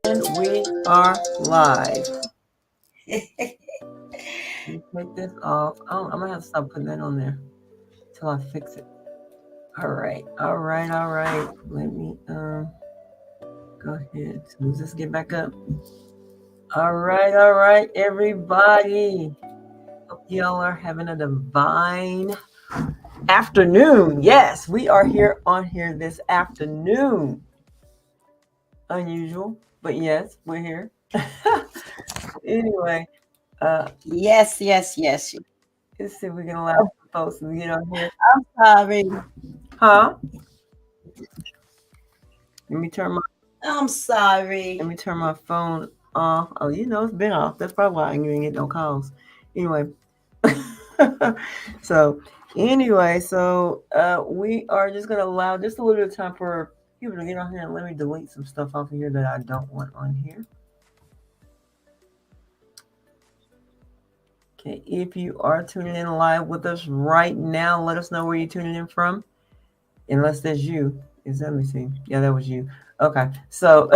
And we are live. Let me take this off. Oh, I'm gonna have to stop putting that on there till I fix it. All right. Let me go ahead. So let's just get back up. All right, everybody. Hope y'all are having a divine afternoon. Yes, we are here on here this afternoon. Unusual, but yes, we're here. Anyway, Yes. let's see if we can allow some folks to get on here. I'm sorry. Huh? Let me turn my I'm sorry. Let me turn my phone off. Oh, it's been off. That's probably why I didn't get no calls. Anyway, so we are just gonna allow just a little bit of time for people to get on here and let me delete some stuff off of here that I don't want on here. Okay, if you are tuning in live with us right now, let us know where you're tuning in from. Unless that's you. Let me see. Yeah, that was you. Okay, so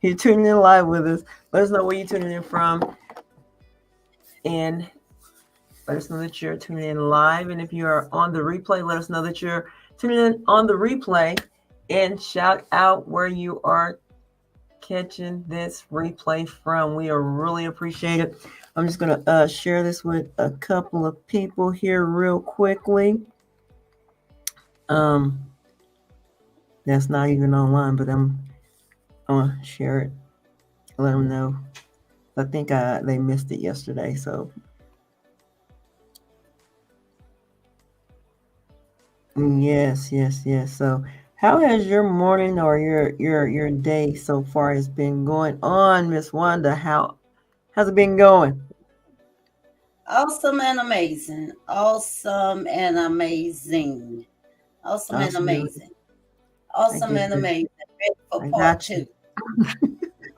you're tuning in live with us. Let us know where you're tuning in from. And let us know that you're tuning in live. And if you are on the replay, let us know that you're tuning in on the replay. And shout out where you are catching this replay from. We are really appreciate it. I'm just going to share this with a couple of people here real quickly. That's not even online, but I'm going to share it. Let them know. I think they missed it yesterday, so. Yes. So, how has your morning or your day so far has been going on, Miss Wanda? How's it been going? Awesome and amazing. Awesome and amazing. Awesome and amazing. I Awesome get and you. amazing. Ready for I part got you. 2. I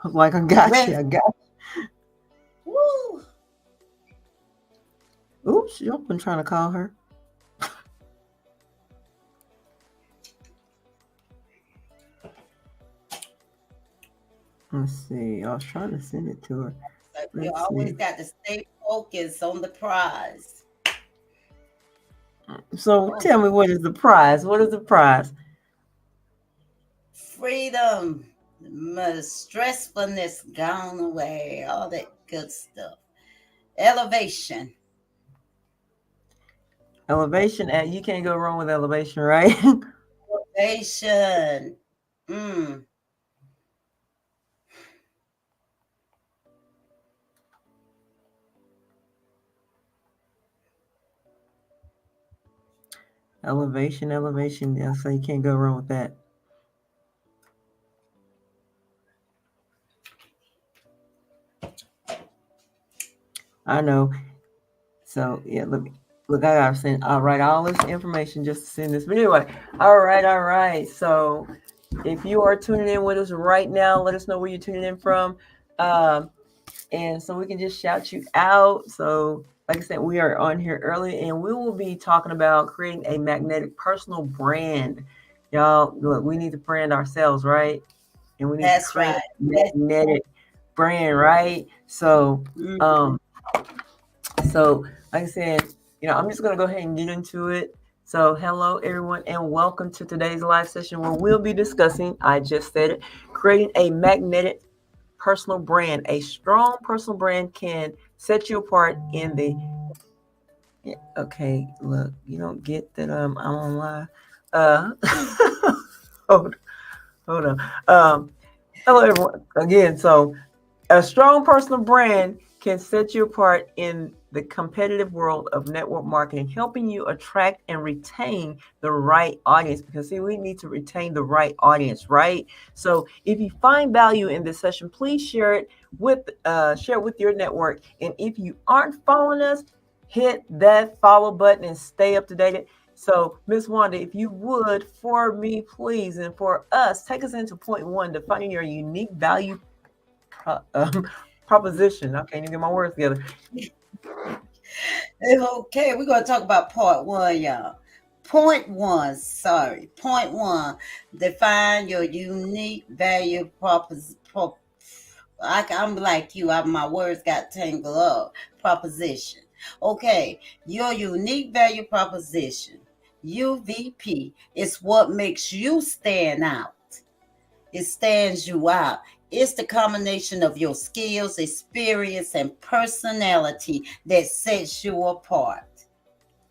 was like, I got Ready. you. I got Woo. you. Oops, I've been trying to call her. Let's see. I was trying to send it to her. So you always got to stay focused on the prize. So tell me, what is the prize? What is the prize? Freedom, stressfulness gone away, all that good stuff. Elevation. Elevation. You can't go wrong with elevation, right? Elevation. Mm. Elevation. Yeah, so you can't go wrong with that. I know. So yeah, look, I gotta send. I'll write all this information just to send this. But anyway, all right. So if you are tuning in with us right now, let us know where you're tuning in from, and so we can just shout you out. So like I said, we are on here early, and we will be talking about creating a magnetic personal brand. Y'all, look, we need to brand ourselves, right? And we need to create a magnetic brand, right? So, So, like I said, I'm just going to go ahead and get into it. So, hello, everyone, and welcome to today's live session where we'll be discussing, I just said it, creating a magnetic personal brand. A strong personal brand can set you apart in the. Yeah, okay, look, you don't get that I'm on live. Hold on. Hello, everyone. Again, so a strong personal brand can set you apart in the competitive world of network marketing, helping you attract and retain the right audience. Because see, we need to retain the right audience, right? So if you find value in this session, please share it with your network. And if you aren't following us, hit that follow button and stay up to date. So, Miss Wanda, if you would, for me, please, and for us, take us into point 1, defining your unique value proposition. I can't even get my words together. Okay, we're going to talk about part 1, y'all. Point 1, Point 1, define your unique value I'm like you. My words got tangled up. Proposition. Okay, your unique value proposition, UVP, is what makes you stand out. It stands you out. It's the combination of your skills, experience, and personality that sets you apart.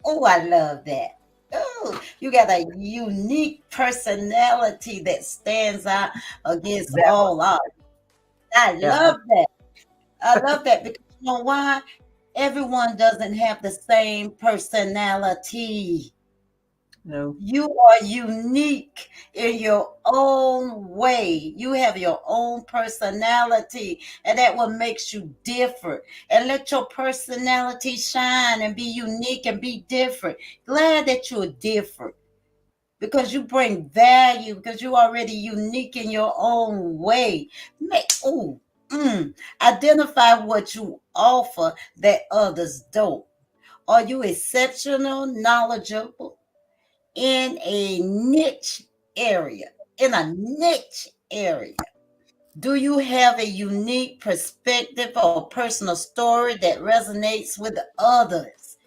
Oh, I love that. Oh, you got a unique personality that stands out against That one. all odds. I Yeah. love that. I love that because you know why? Everyone doesn't have the same personality. No. You are unique in your own way. You have your own personality, and that what makes you different. And let your personality shine and be unique and be different. Glad that you're different because you bring value, because you're already unique in your own way. Identify what you offer that others don't. Are you exceptional, knowledgeable in a niche area? In a niche area. Do you have a unique perspective or personal story that resonates with others?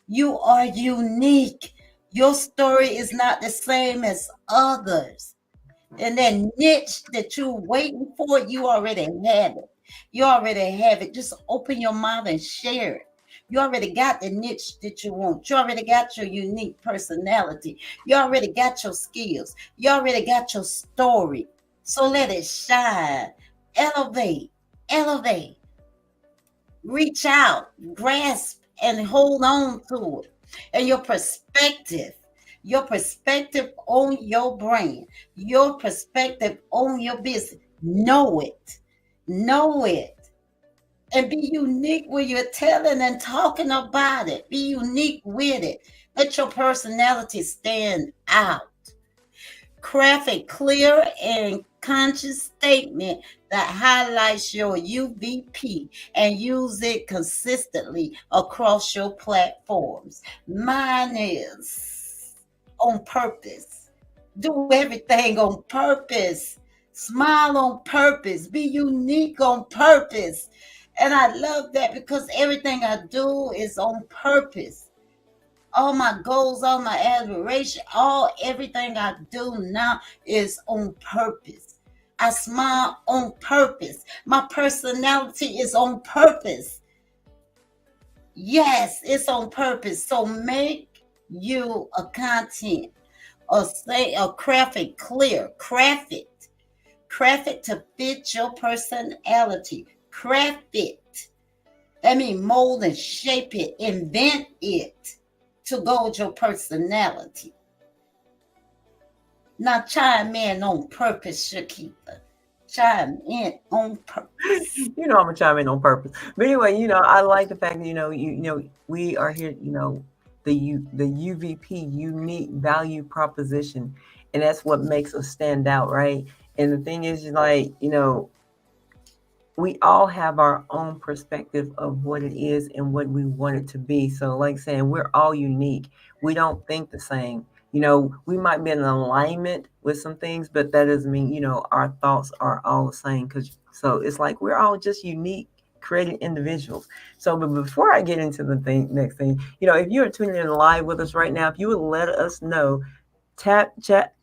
You are unique. Your story is not the same as others. And that niche that you're waiting for, you already have it. You already have it. Just open your mouth and share it. You already got the niche that you want. You already got your unique personality. You already got your skills. You already got your story. So let it shine. Elevate. Elevate. Reach out. Grasp and hold on to it. And your perspective on your brand, your perspective on your business. Know it. Know it. And be unique when you're telling and talking about it. Be unique with it. Let your personality stand out. Craft a clear and conscious statement that highlights your UVP and use it consistently across your platforms. Mine is on purpose. Do everything on purpose. Smile on purpose. Be unique on purpose. And I love that because everything I do is on purpose. All my goals, all my aspiration, everything I do now is on purpose. I smile on purpose. My personality is on purpose. Yes, it's on purpose. So make you a content or craft it clear. Craft it. Craft it to fit your personality. Craft it. I mean, mold and shape it. Invent it to go with your personality. Now chime in on purpose, Shakita. Chime in on purpose. You know I'm gonna chime in on purpose. But anyway, I like the fact that we are here, the UVP, unique value proposition, and that's what makes us stand out, right? And the thing is, like, we all have our own perspective of what it is and what we want it to be. So, like saying, we're all unique. We don't think the same. We might be in alignment with some things, but that doesn't mean, our thoughts are all the same. So it's like we're all just unique, creating individuals. So, but before I get into the next thing, if you are tuning in live with us right now, if you would let us know, tap chat.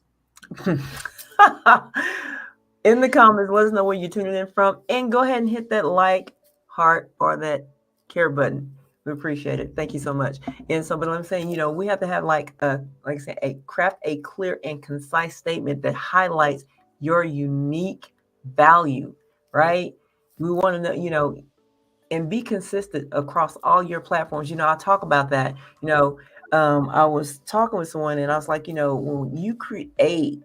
In the comments, let us know where you're tuning in from, and go ahead and hit that like, heart, or that care button. We appreciate it. Thank you so much. And so, but I'm saying, we have to have like I said, craft a clear and concise statement that highlights your unique value, right? We want to know, and be consistent across all your platforms. I talk about that. I was talking with someone, and I was like, when you create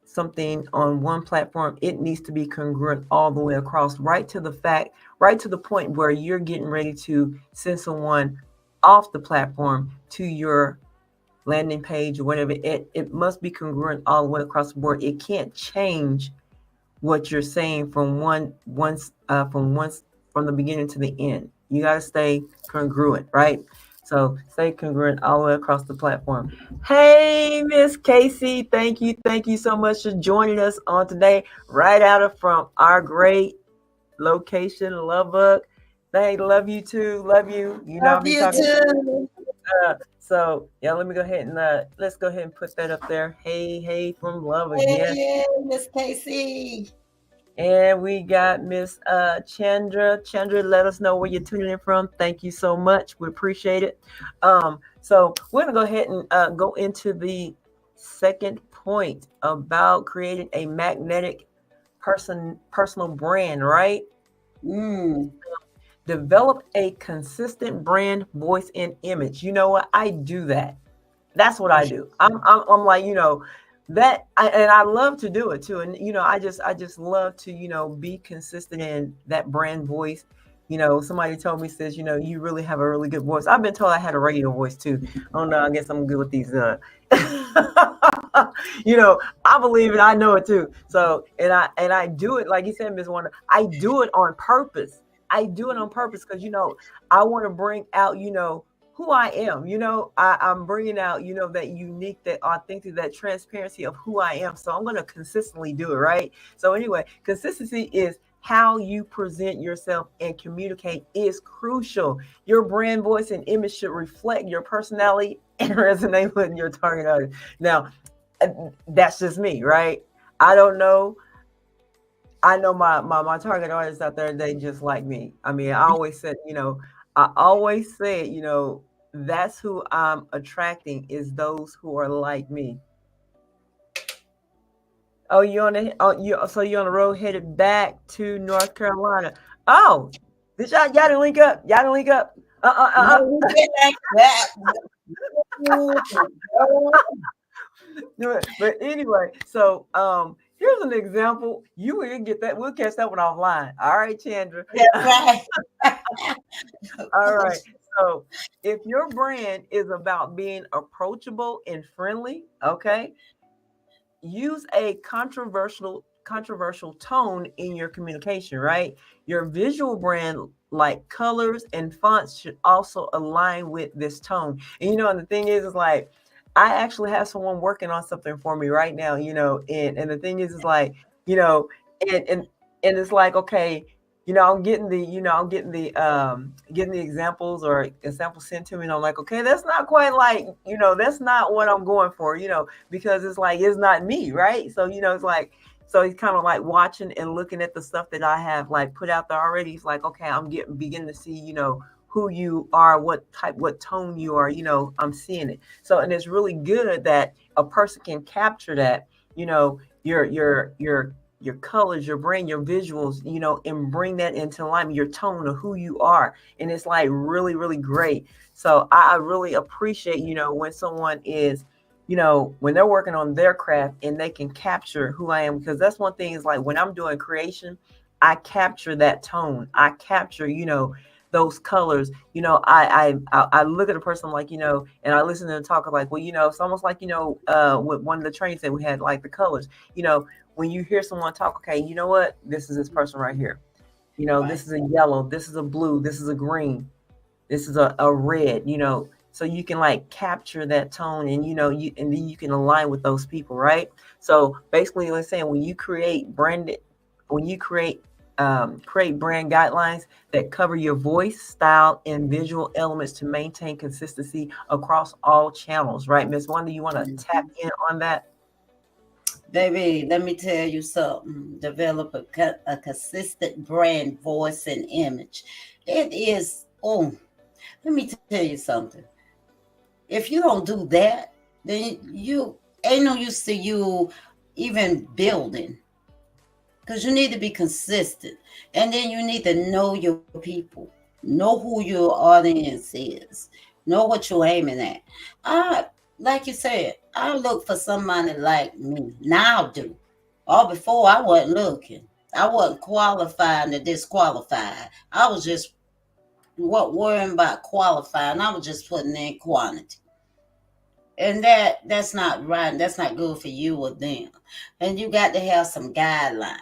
something on one platform, it needs to be congruent all the way across, right to the point where you're getting ready to send someone off the platform to your landing page or whatever. It must be congruent all the way across the board. It can't change what you're saying from from the beginning to the end. You got to stay congruent, right? So stay congruent all the way across the platform. Hey, Miss Casey, thank you so much for joining us on today, right out of from our great location, Lubbock. They love you too. Love you. You know, I'll Love be you talking. too. So yeah, let me go ahead and let's go ahead and put that up there. Hey, hey from Lubbock. Yes. Hey, Miss Casey. And we got Miss Chandra. Chandra, let us know where you're tuning in from. Thank you so much. We appreciate it. So we're gonna go ahead and go into the second point about creating a magnetic personal brand, right? Mm. Develop a consistent brand, voice, and image. You know what? I do that. That's what I do. I'm like, that and I love to do it too. And I just love to, be consistent in that brand voice. Somebody told me, says, you really have a really good voice. I've been told I had a radio voice too. I don't know, I guess I'm good with these I believe it, I know it too. So and I do it, like you said, Miss Wonder, I do it on purpose. I do it on purpose because I want to bring out, who I am. I'm bringing out, that unique, that authentic, that transparency of who I am. So I'm going to consistently do it, right? So anyway, consistency is how you present yourself and communicate is crucial. Your brand, voice, and image should reflect your personality and resonate with your target audience. Now, that's just me, right? I don't know. I know my target audience out there, they just like me. I mean, I always said, that's who I'm attracting, is those who are like me. Oh, you're on the road headed back to North Carolina. Oh, did y'all didn't link up? Y'all didn't link up? No, we get like that. But anyway, so here's an example. You will get that. We'll catch that one offline. All right, Chandra. That's right. All right. So if your brand is about being approachable and friendly, okay, use a controversial tone in your communication, right? Your visual brand, like colors and fonts, should also align with this tone. And the thing is like, I actually have someone working on something for me right now, and the thing is like, and and it's like, okay, I'm getting the examples or examples sent to me, and I'm like, okay, that's not quite like, that's not what I'm going for, because it's like, it's not me, right? So, it's like, so he's kind of like watching and looking at the stuff that I have like put out there already. He's like, okay, I'm beginning to see, who you are, what tone you are, I'm seeing it. So, and it's really good that a person can capture that, your colors, your brand, your visuals, and bring that into alignment, your tone of who you are. And it's like really, really great. So I really appreciate, when someone is, when they're working on their craft and they can capture who I am, because that's one thing is like when I'm doing creation, I capture that tone. I capture, those colors. I look at a person like, and I listen to them talk like, well, it's almost like, with one of the trainings that we had, like the colors, when you hear someone talk, okay, you know what? This is this person right here. Right. This is a yellow, this is a blue, this is a green, this is a red, so you can like capture that tone and, and then you can align with those people, right? So basically, let's say when you create create brand guidelines that cover your voice, style, and visual elements to maintain consistency across all channels, right? Miss Wanda, you want to tap in on that? Baby, let me tell you something. Develop a consistent brand, voice, and image. It is, let me tell you something. If you don't do that, then you ain't no use to you even building. Because you need to be consistent. And then you need to know your people. Know who your audience is. Know what you're aiming at. Like you said, I look for somebody like me. Now I do. All before I wasn't looking. I wasn't qualifying to disqualify. I was just worrying about qualifying. I was just putting in quantity. And that's not right. That's not good for you or them. And you got to have some guidelines.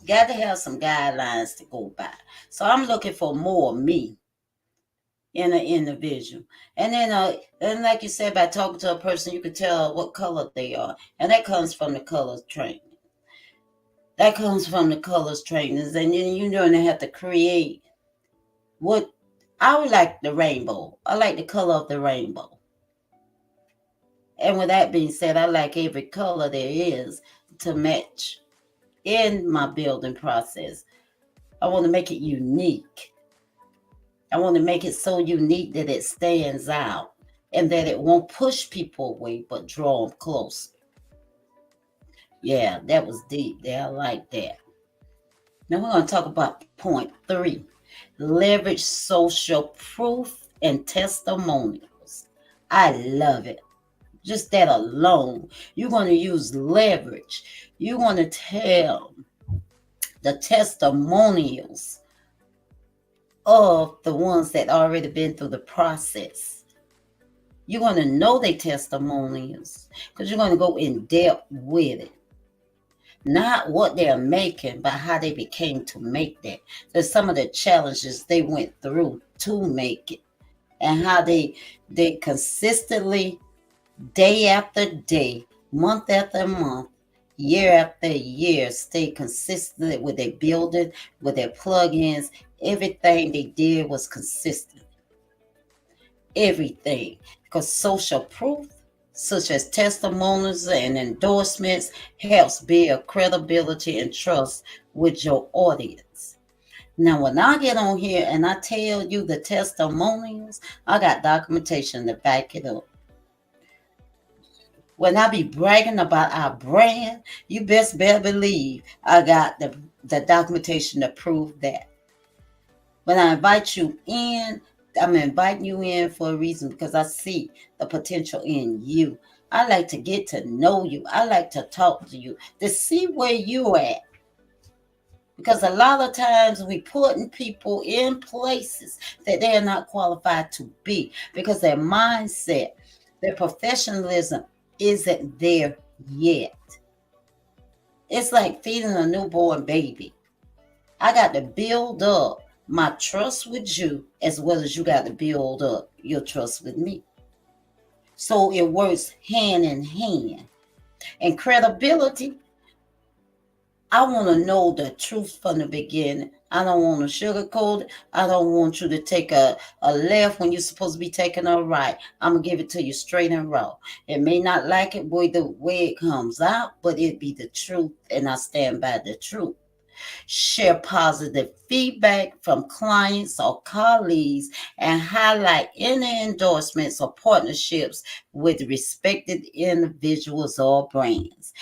Got to have some guidelines to go by. So I'm looking for more of me in an individual. And then, and like you said, by talking to a person, you can tell what color they are. And that comes from the color training. That comes from the colors trainers, and then you're going to have to create what I would like the rainbow. I like the color of the rainbow. And with that being said, I like every color there is to match in my building process. I want to make it unique. I want to make it so unique that it stands out and that it won't push people away but draw them closer. Yeah, that was deep there. I like that. Now we're going to talk about point 3, leverage social proof and testimonials. I love it. Just that alone. You're going to use leverage. You're going to tell the testimonials of the ones that already been through the process. You're going to know their testimonials because you're going to go in depth with it. Not what they're making, but how they became to make that. There's some of the challenges they went through to make it, and how they consistently, day after day, month after month, year after year, stay consistent with their building, with their plugins. Everything they did was consistent. Everything. Because social proof, such as testimonials and endorsements, helps build credibility and trust with your audience. Now, when I get on here and I tell you the testimonials, I got documentation to back it up. When I be bragging about our brand, you best better believe I got the documentation to prove that. When I invite you in, I'm inviting you in for a reason because I see the potential in you. I like to get to know you. I like to talk to you to see where you're at. Because a lot of times we putting people in places that they are not qualified to be because their mindset, their professionalism isn't there yet. It's like feeding a newborn baby. I got to build up my trust with you as well as you got to build up your trust with me. So it works hand in hand. And credibility, I want to know the truth from the beginning. I don't want to sugarcoat it. I don't want you to take a left when you're supposed to be taking a right. I'm going to give it to you straight and raw. It may not like it the way it comes out, but it be the truth, and I stand by the truth. Share positive feedback from clients or colleagues and highlight any endorsements or partnerships with respected individuals or brands.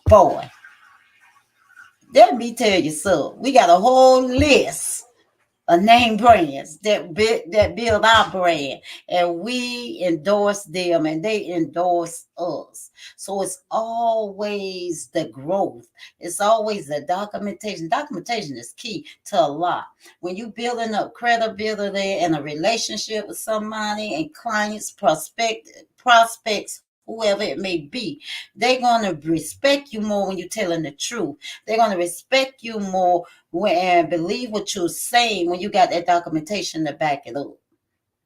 Boy, let me tell you something. We got a whole list of name brands that build our brand, and we endorse them and they endorse us. So it's always the growth. It's always the documentation. Documentation is key to a lot. When you building up credibility and a relationship with somebody and clients, prospects, whoever it may be, they're going to respect you more when you're telling the truth. They're going to respect you more and believe what you're saying when you got that documentation to back it up.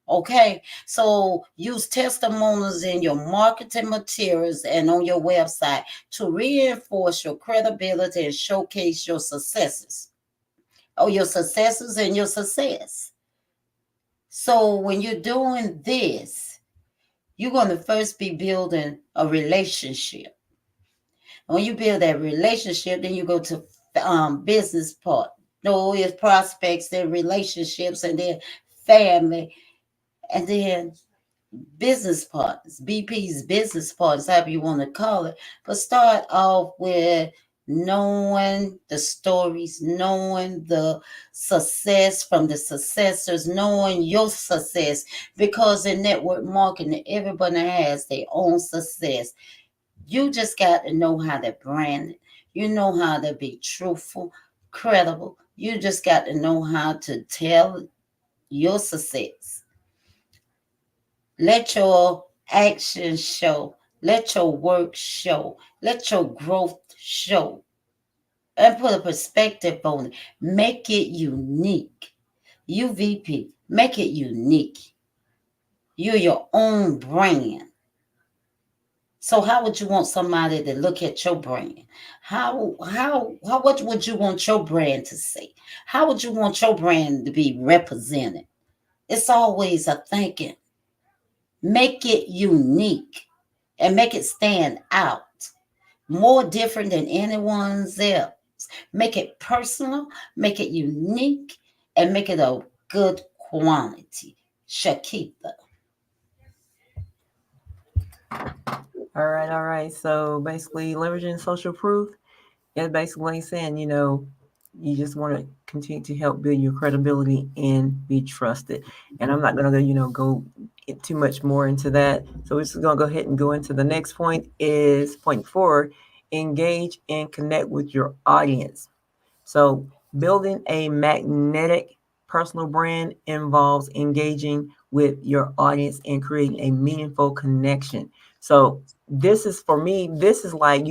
Okay, so use testimonials in your marketing materials and on your website to reinforce your credibility and showcase your successes. Oh, your successes and your success. So when you're doing this, you're going to first be building a relationship. When you build that relationship, then you go to business part. No, it's prospects, then relationships, and then family, and then business partners, BP's business partners, however you want to call it. But start off with knowing the stories, knowing the success from the successors, knowing your success, because in network marketing, everybody has their own success. You just got to know how to brand it. You know how to be truthful, credible. You just got to know how to tell your success. Let your actions show. Let your work show. Let your growth show. And put a perspective on it. Make it unique. UVP, make it unique. You're your own brand. So how would you want somebody to look at your brand? How what would you want your brand to say? How would you want your brand to be represented? It's always a thinking. Make it unique and make it stand out. More different than anyone's else. Make it personal, make it unique, and make it a good quality. Shakita. All right. So basically, leveraging social proof is basically saying, you just want to continue to help build your credibility and be trusted. And I'm not going to, go too much more into that. So we're just going to go ahead and go into the next point is point 4, engage and connect with your audience. So building a magnetic personal brand involves engaging with your audience and creating a meaningful connection. So this is for me, this is like,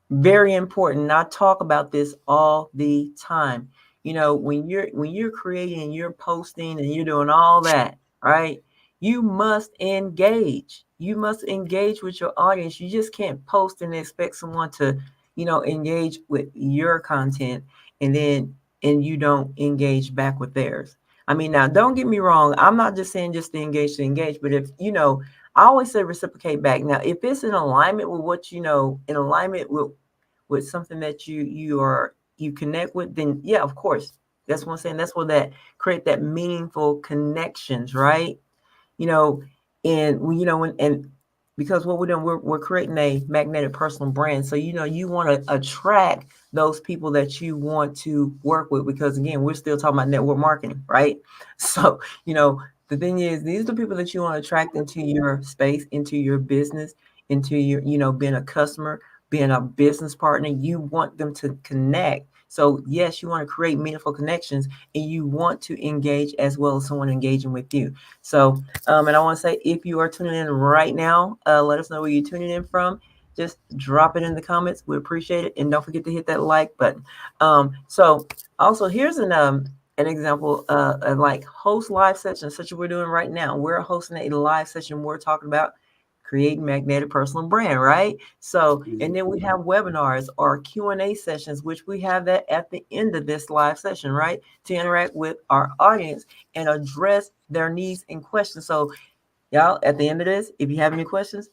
very important. I talk about this all the time. When you're creating, you're posting and you're doing all that, right? You must engage. You must engage with your audience. You just can't post and expect someone to, engage with your content and you don't engage back with theirs. I mean, now don't get me wrong. I'm not just saying just to engage, but if I always say reciprocate back. Now, if it's in alignment with what in alignment with something that you connect with, then yeah, of course. That's what I'm saying. That's what that create that meaningful connections, right? You know, and and because what we're doing, we're creating a magnetic personal brand. So you want to attract those people that you want to work with, because again, we're still talking about network marketing, right? So the thing is, these are the people that you want to attract into your space, into your business, into your being a customer, being a business partner. You want them to connect. So yes, you want to create meaningful connections, and you want to engage as well as someone engaging with you. So and I want to say, if you are tuning in right now, let us know where you're tuning in from. Just drop it in the comments. We appreciate it. And don't forget to hit that like button. So also here's an example of like host live sessions, such as we're doing right now. We're hosting a live session. We're talking about creating magnetic personal brand, right? So, and then we have webinars or Q&A sessions, which we have that at the end of this live session, right? To interact with our audience and address their needs and questions. So y'all, at the end of this, if you have any questions,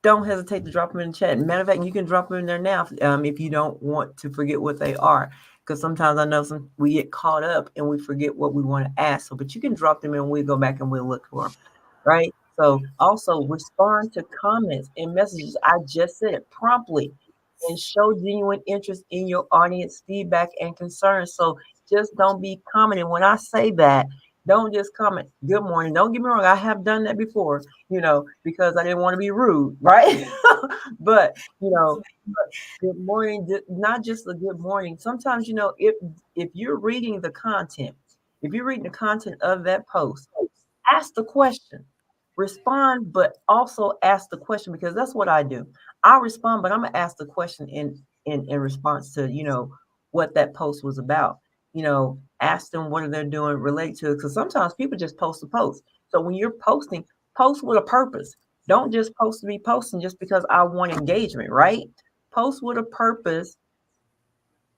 don't hesitate to drop them in the chat. Matter of fact, you can drop them in there now if you don't want to forget what they are. Because sometimes I know we get caught up and we forget what we want to ask. So, but you can drop them in. We'll go back and we'll look for them, right? So also respond to comments and messages. I just said it promptly and show genuine interest in your audience feedback and concerns. So just don't be commenting. When I say that, don't just comment, good morning. Don't get me wrong. I have done that before, because I didn't want to be rude, right? but, good morning, not just a good morning. Sometimes, if you're reading the content, if you're reading the content of that post, ask the question, respond, but also ask the question, because that's what I do. I respond, but I'm gonna ask the question in response to what that post was about. Ask them what are they doing related to it, because sometimes people just post a post. So when you're posting, post with a purpose. Don't just post to be posting just because I want engagement, right? Post with a purpose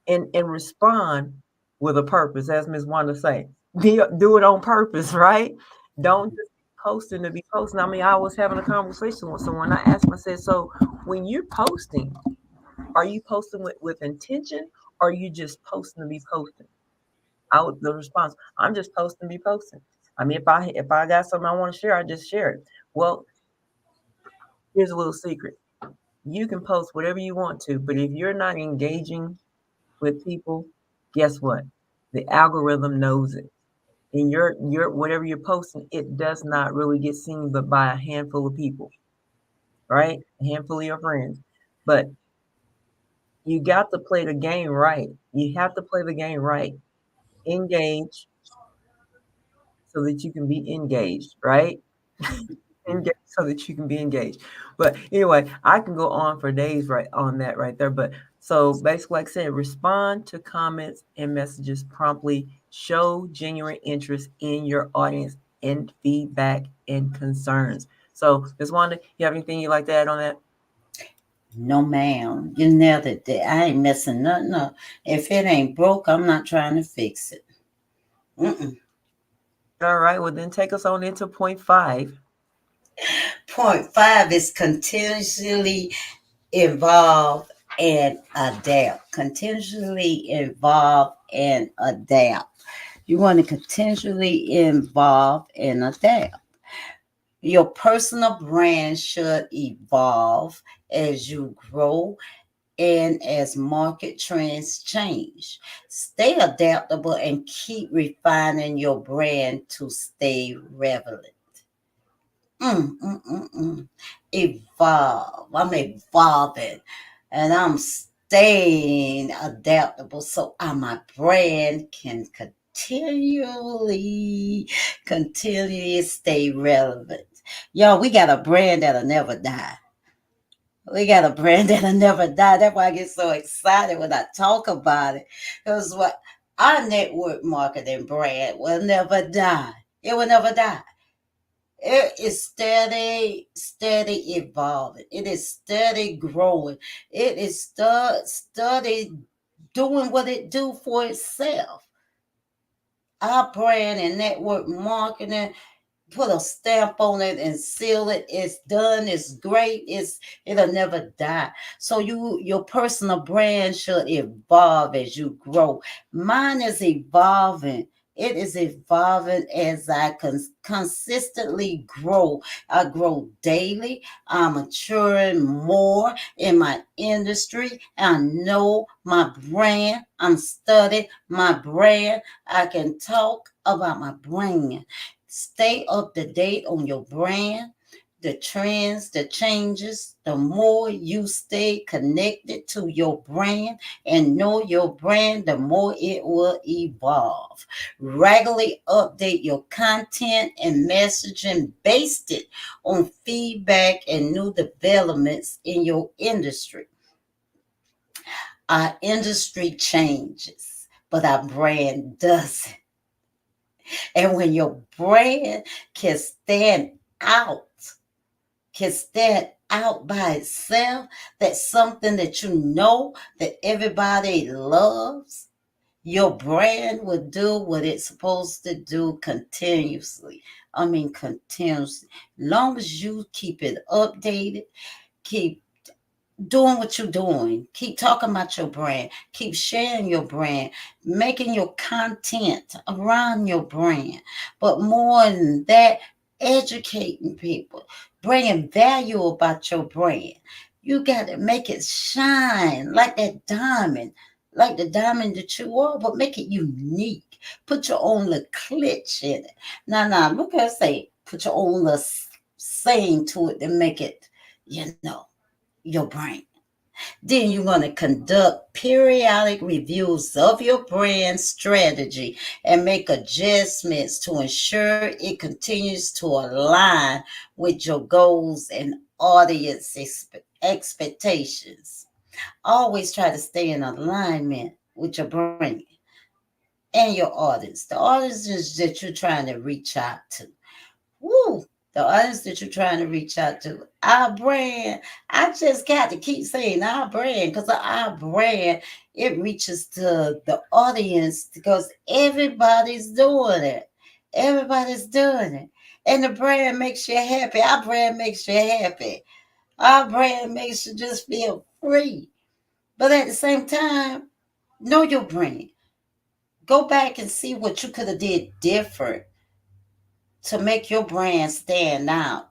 and respond with a purpose, as Ms. Wanda say. Do it on purpose, right? Don't just be posting to be posting. I mean, I was having a conversation with someone. I asked him, I said, so when you're posting, are you posting with intention, or are you just posting to be posting? The response, I'm just posting to be posting. I mean, if I got something I want to share, I just share it. Well, here's a little secret. You can post whatever you want to, but if you're not engaging with people, guess what? The algorithm knows it. And your whatever you're posting, it does not really get seen but by a handful of people, right? A handful of your friends. But you got to play the game right. You have to play the game right. Engage so that you can be engaged, right? Engage so that you can be engaged. But anyway, I can go on for days right on that right there. But so basically, like I said, respond to comments and messages promptly. Show genuine interest in your audience and feedback and concerns. So, Ms. Wanda, you have anything you'd like to add on that? No, ma'am. You nailed it. I ain't messing nothing up. If it ain't broke, I'm not trying to fix it. Mm-mm. All right. Well, then take us on into point 5. Point five is continuously evolve and adapt. Continuously evolve and adapt. You want to continually evolve and adapt. Your personal brand should evolve as you grow and as market trends change. Stay adaptable and keep refining your brand to stay relevant. Evolve. I'm evolving and I'm staying adaptable so my brand can continually stay relevant. Y'all, we got a brand that'll never die. We got a brand that'll never die. That's why I get so excited when I talk about it. Because what our network marketing brand will never die. It will never die. It is steady evolving. It is steady growing. It is steady doing what it do for itself. Our brand and network marketing put a stamp on it and seal it. It's done. It's great. It'll never die. So your personal brand should evolve as you grow. Mine is evolving. It is evolving as I consistently grow. I grow daily. I'm maturing more in my industry. I know my brand. I'm studying my brand. I can talk about my brand. Stay up to date on your brand, the trends, the changes. The more you stay connected to your brand and know your brand, the more it will evolve. Regularly update your content and messaging based it on feedback and new developments in your industry. Our industry changes, but our brand doesn't. And when your brand can stand out, can stand out by itself, that's something that you know that everybody loves, your brand will do what it's supposed to do continuously. I mean, continuously. Long as you keep it updated, keep doing what you're doing. Keep talking about your brand. Keep sharing your brand, making your content around your brand. But more than that, educating people, bringing value about your brand. You got to make it shine like the diamond that you are, but make it unique. Put your own little glitch in it. Now, look at say, put your own little saying to it to make it, your brand. Then you're going to conduct periodic reviews of your brand strategy and make adjustments to ensure it continues to align with your goals and audience expectations. Always try to stay in alignment with your brand and your audience, the audiences that you're trying to reach out to. Woo! The audience that you're trying to reach out to. Our brand, I just got to keep saying our brand because our brand, it reaches to the audience because everybody's doing it. Everybody's doing it. And the brand makes you happy. Our brand makes you happy. Our brand makes you just feel free. But at the same time, know your brand. Go back and see what you could have did different to make your brand stand out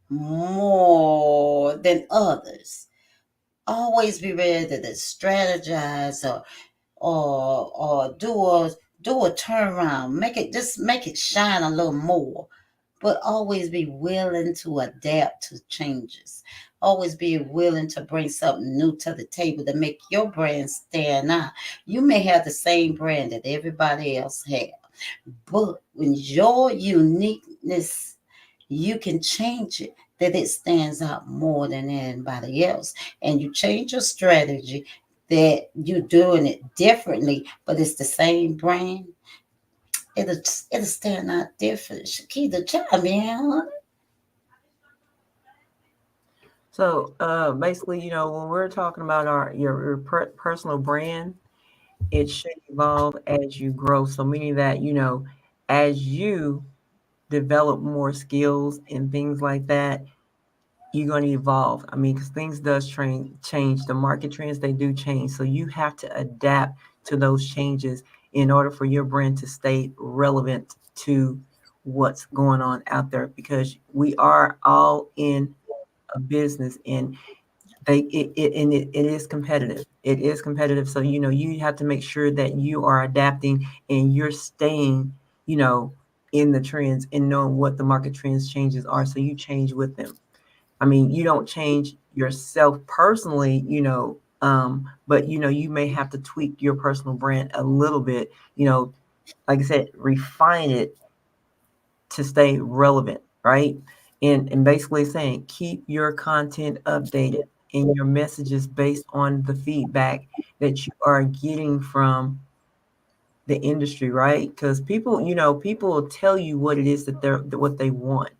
more than others. Always be ready to strategize or do a turnaround. Make it shine a little more. But always be willing to adapt to changes. Always be willing to bring something new to the table to make your brand stand out. You may have the same brand that everybody else has, but when your uniqueness, you can change it that it stands out more than anybody else. And you change your strategy that you're doing it differently, but it's the same brand. It'll stand out different. Shakita, chime in. So basically, when we're talking about your personal brand, it should evolve as you grow. So meaning that, as you develop more skills and things like that, you're going to evolve. I mean, because things does change. The market trends, they do change. So you have to adapt to those changes in order for your brand to stay relevant to what's going on out there, because we are all in a business, and it is competitive. It is competitive. So, you have to make sure that you are adapting and you're staying, in the trends and knowing what the market trends changes are. So you change with them. I mean, you don't change yourself personally, but you may have to tweak your personal brand a little bit, like I said, refine it to stay relevant, right? And basically saying keep your content updated and your messages based on the feedback that you are getting from the industry, right? Because people will tell you what it is what they want.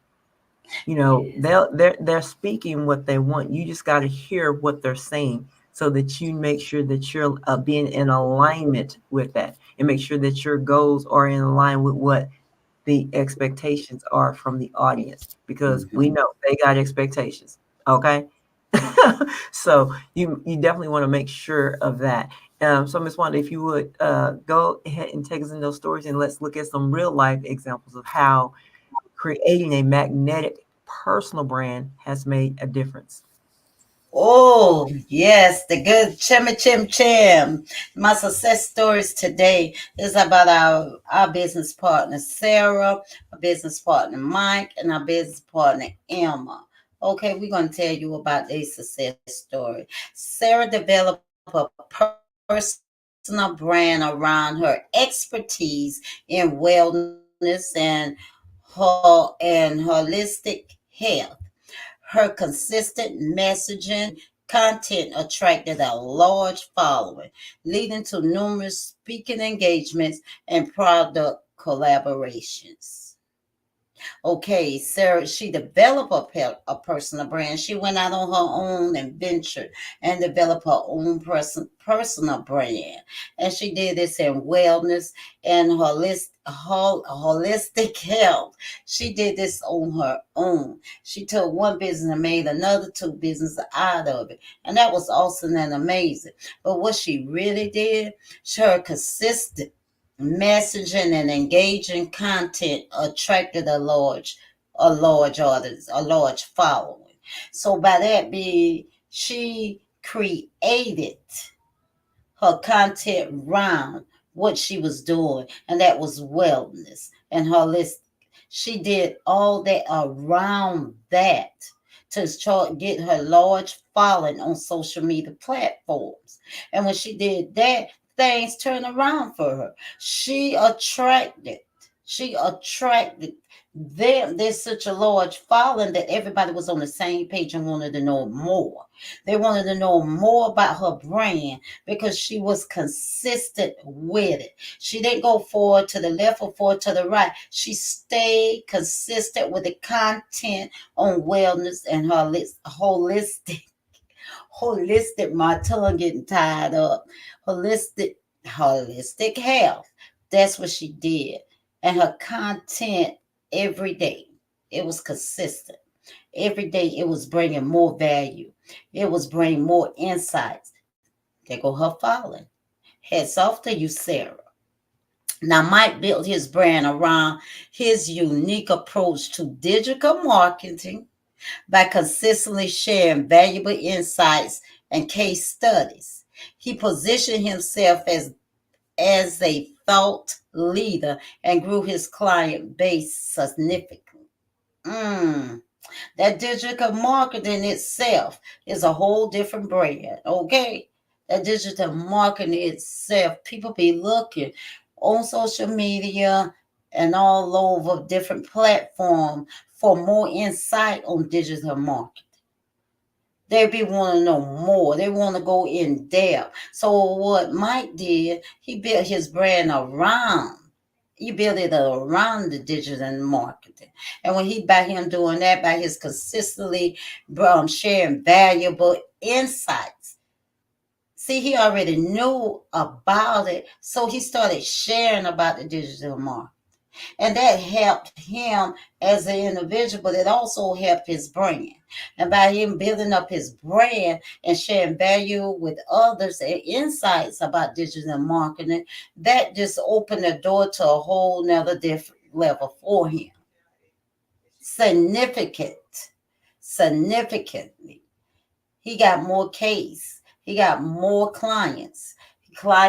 They're speaking what they want. You just got to hear what they're saying so that you make sure that you're being in alignment with that, and make sure that your goals are in line with what the expectations are from the audience, because we know they got expectations. Okay. So you definitely want to make sure of that. So Ms. Wanda, if you would go ahead and take us in those stories, and let's look at some real life examples of how creating a magnetic personal brand has made a difference. Oh, yes, the good chimmy chim chim. My success stories today is about our business partner, Sarah, our business partner, Mike, and our business partner, Emma. Okay, we're going to tell you about their success story. Sarah developed a personal brand around her expertise in wellness and holistic health. Her consistent messaging content attracted a large following, leading to numerous speaking engagements and product collaborations. Okay, Sarah, she developed a personal brand. She went out on her own and ventured and developed her own personal brand. And she did this in wellness and holistic health. She did this on her own. She took one business and made another two businesses out of it. And that was awesome and amazing. But what she really did, her consistent messaging and engaging content attracted a large audience, a large following. So by that being, she created her content around what she was doing, and that was wellness and holistic. She did all that around that to get her large following on social media platforms. And when she did that, things turned around for her. She attracted them. There's such a large following that everybody was on the same page and wanted to know more. They wanted to know more about her brand because she was consistent with it. She didn't go forward to the left or forward to the right. She stayed consistent with the content on wellness and her holistic, my tongue getting tied up. Holistic health. That's what she did. And her content every day, it was consistent. Every day it was bringing more value. It was bringing more insights. There go her following. Heads off to you, Sarah. Now, Mike built his brand around his unique approach to digital marketing by consistently sharing valuable insights and case studies. He positioned himself as a thought leader and grew his client base significantly. Mm. That digital marketing itself is a whole different brand, okay? That digital marketing itself, people be looking on social media and all over different platforms for more insight on digital marketing. They be want to know more. They want to go in depth. So what Mike did, he built his brand around You build it around the digital marketing. And when he by him doing that, by his consistently sharing valuable insights. See, he already knew about it, so he started sharing about the digital market. And that helped him as an individual, but it also helped his brand. And by him building up his brand and sharing value with others and insights about digital marketing, that just opened the door to a whole nother different level for him. Significant, significantly. He got more case. He got more clients.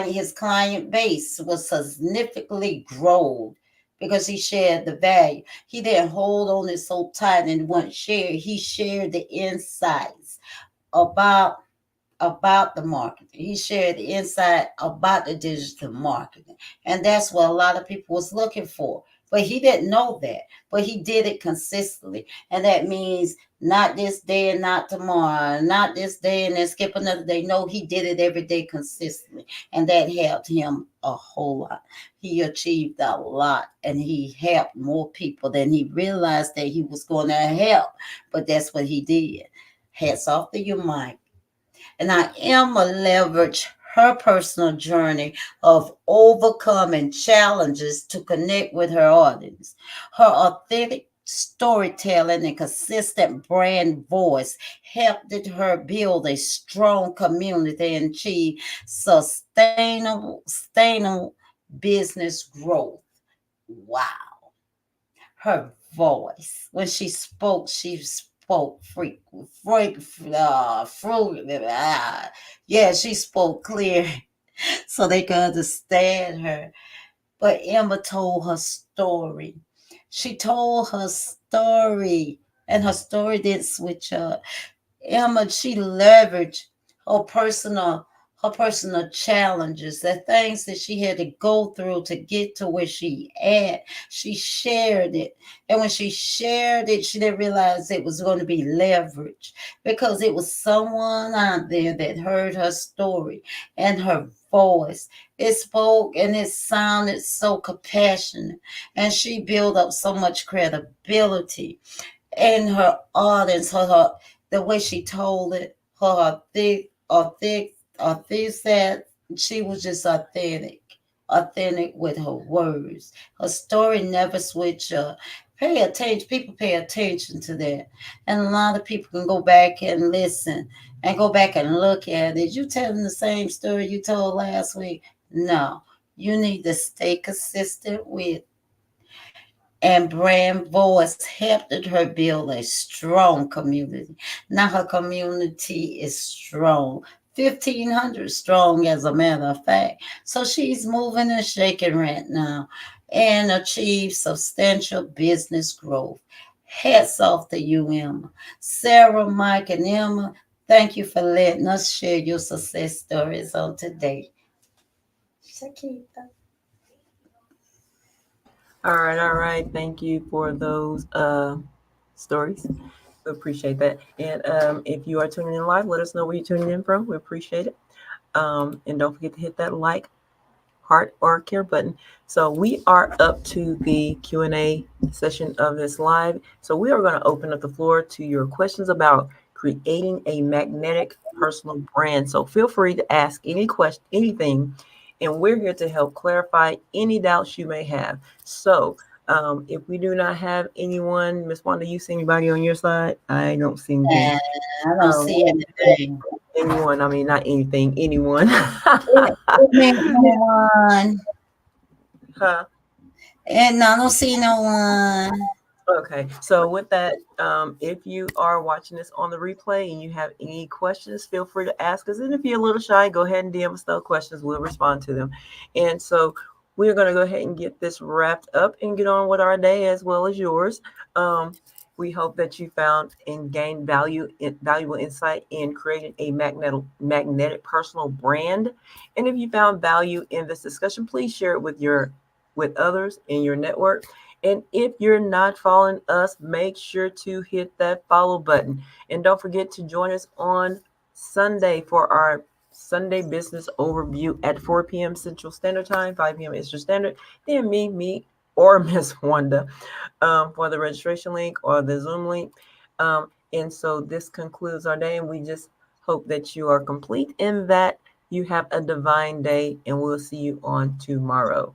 His client base was significantly grown because he shared the value. He didn't hold on it so tight and wouldn't share. He shared the insights about the marketing. He shared the insight about the digital marketing. And that's what a lot of people was looking for. But he didn't know that. But he did it consistently. And that means not this day and not tomorrow, not this day and then skip another day. No, he did it every day consistently. And that helped him a whole lot. He achieved a lot and he helped more people than he realized that he was going to help. But that's what he did. Hats off to you, Mike. And I am a leverage her personal journey of overcoming challenges to connect with her audience. Her authentic storytelling and consistent brand voice helped her build a strong community and achieve sustainable business growth. Wow. Her voice, when she spoke yeah, she spoke clear so they could understand her. But Emma told her story. She told her story, and her story didn't switch up. Emma, she leveraged her personal challenges, the things that she had to go through to get to where she at. She shared it. And when she shared it, she didn't realize it was going to be leverage because it was someone out there that heard her story and her voice. It spoke and it sounded so compassionate. And she built up so much credibility in her audience, the way she told it, authentic said she was just authentic with her words. Her story never switch up. Pay attention. People pay attention to that, and a lot of people can go back and listen and go back and look at it. You telling the same story you told last week? No, you need to stay consistent with and brand voice helped her build a strong community. Now her community is strong. 1,500 strong, as a matter of fact. So she's moving and shaking right now and achieve substantial business growth. Hats off to you, Emma. Sarah, Mike, and Emma, thank you for letting us share your success stories on today. Shakita. All right, all right. Thank you for those stories. We appreciate that. And if you are tuning in live, let us know where you're tuning in from. We appreciate it. And don't forget to hit that like, heart, or care button. So we are up to the Q&A session of this live. So we are going to open up the floor to your questions about creating a magnetic personal brand. So feel free to ask any question, anything, and we're here to help clarify any doubts you may have. So if we do not have anyone, Miss Wanda, you see anybody on your side? I don't see anything. I don't see anything. Anyone, I mean, not anything, anyone. No one. Huh? And I don't see no one. Okay, so with that, if you are watching this on the replay and you have any questions, feel free to ask us. And if you're a little shy, go ahead and DM us those questions. We'll respond to them. And so we're going to go ahead and get this wrapped up and get on with our day as well as yours. We hope that you found and gained valuable insight in creating a magnetic personal brand. And if you found value in this discussion, please share it with others in your network. And if you're not following us, make sure to hit that follow button. And don't forget to join us on Sunday for our Sunday business overview at 4 p.m. Central Standard Time, 5 p.m. Eastern Standard. Then me, or Miss Wanda for the registration link or the Zoom link. And so this concludes our day, and we just hope that you are complete in that you have a divine day, and we'll see you on tomorrow.